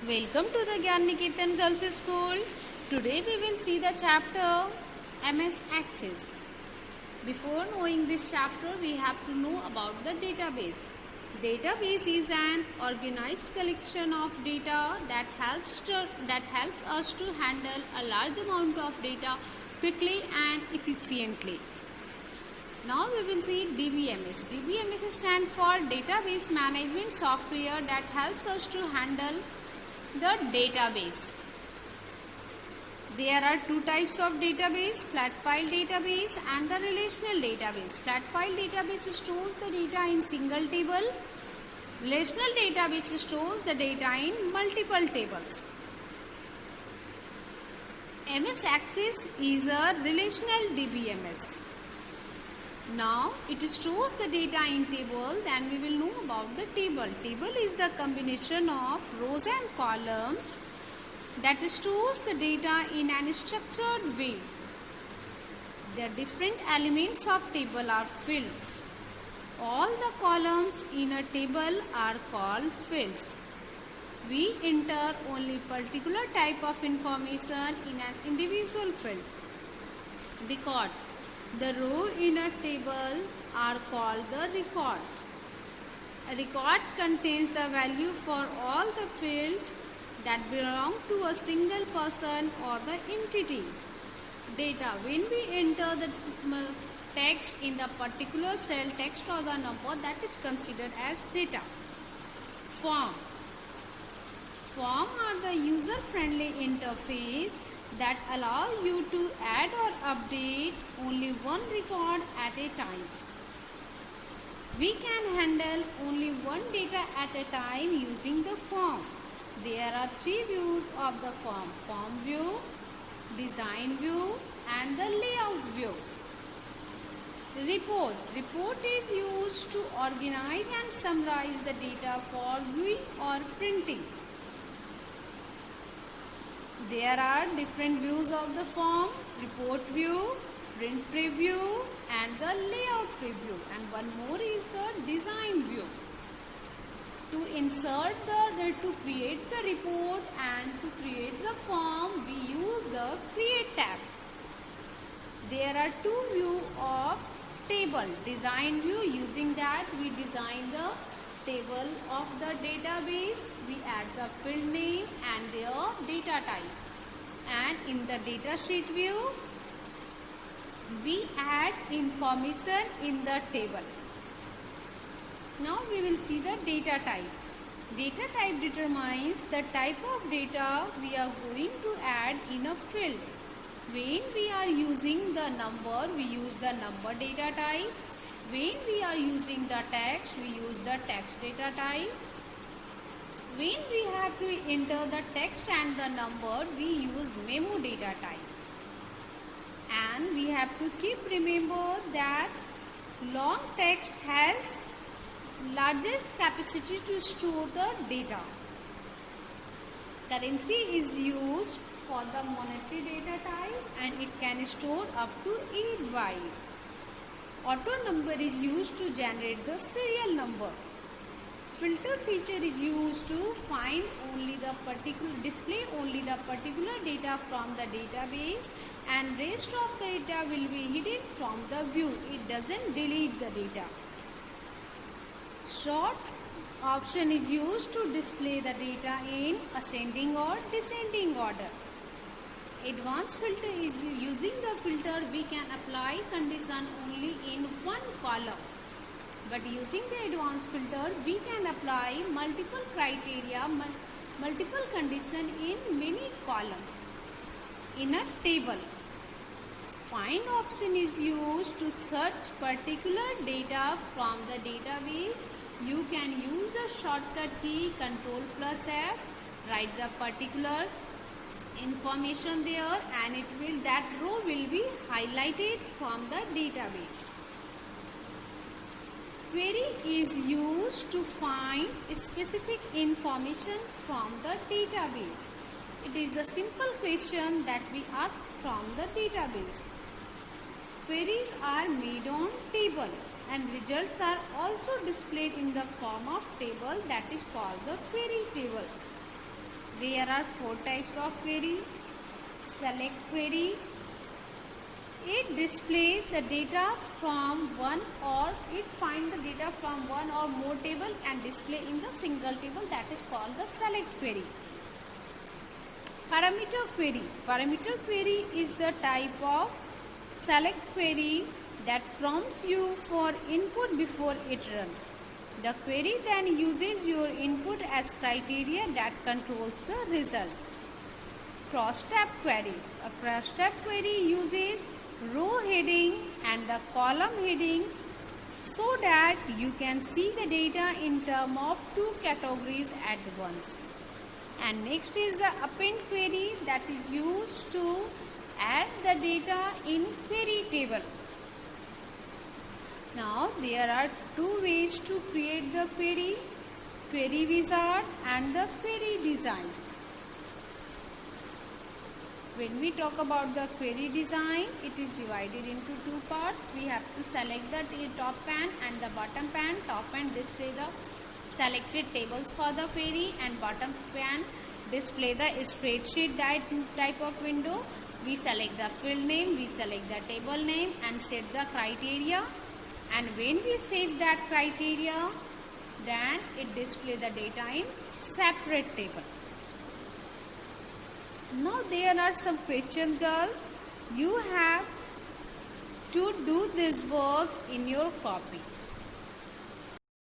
Welcome to the Gyan Niketan Girls School. Today we will see the chapter MS Access. Before knowing this chapter, we have to know about the database. Database is an organized collection of data that helps us to handle a large amount of data quickly and efficiently. Now we will see DBMS. DBMS stands for Database Management Software that helps us to handle the database. There are two types of database, flat file database and the relational database. Flat file database stores the data in single table. Relational database stores the data in multiple tables. MS Access is a relational DBMS. Now it stores the data in table. Then we will know about the table. Table is the combination of rows and columns that stores the data in an structured way. The different elements of table are fields. All the columns in a table are called fields. We enter only particular type of information in an individual field. Records. The row in a table are called the records. A record contains the value for all the fields that belong to a single person or the entity. Data. When we enter the text in the particular cell, text or the number, that is considered as data. Form. Form are the user-friendly interface that allow you to add or update only one record at a time. We can handle only one data at a time using the form. There are three views of the form: form view, design view and the layout view. Report. Report is used to organize and summarize the data for viewing or printing. There are different views of the form: report view, print preview and the layout preview, and one more is the design view. To create the report and to create the form, we use the create tab. There are two views of table: design view. Using that we design the table of the database. We add the field name and their data type. And in the data sheet view, we add information in the table. Now we will see the data type. Data type determines the type of data we are going to add in a field. When we are using the number, we use the number data type. When we are using the text, we use the text data type. When we have to enter the text and the number, we use memo data type. And we have to keep remember that long text has largest capacity to store the data. Currency is used for the monetary data type and it can store up to 8 bytes. Auto number is used to generate the serial number. Filter feature is used to display only the particular data from the database, and rest of the data will be hidden from the view. It doesn't delete the data. Sort option is used to display the data in ascending or descending order. Advanced filter is using the filter we can apply condition only in one column. But using the advanced filter, we can apply multiple criteria, multiple conditions in many columns. In a table, find option is used to search particular data from the database. You can use the shortcut key Ctrl+F, write the particular information there, and that row will be highlighted from the database. Query is used to find specific information from the database. It is a simple question that we ask from the database. Queries are made on table and results are also displayed in the form of table, that is called the query table. There are 4 types of query. Select query. It displays the data from one, or it finds the data from one or more table and display in the single table. That is called the select query. Parameter query. Parameter query is the type of select query that prompts you for input before it runs. The query then uses your input as criteria that controls the result. Cross-tab query. A cross-tab query uses row heading and the column heading so that you can see the data in terms of 2 categories at once. And next is the append query that is used to add the data in query table. Now there are 2 ways to create the query: query wizard and the query design. When we talk about the query design, it is divided into 2 parts. We have to select the top pane and the bottom pane. Top pane display the selected tables for the query, and bottom pane display the spreadsheet type of window. We select the field name, we select the table name and set the criteria. And when we save that criteria, then it display the data in separate table. Now there are some questions, girls. You have to do this work in your copy.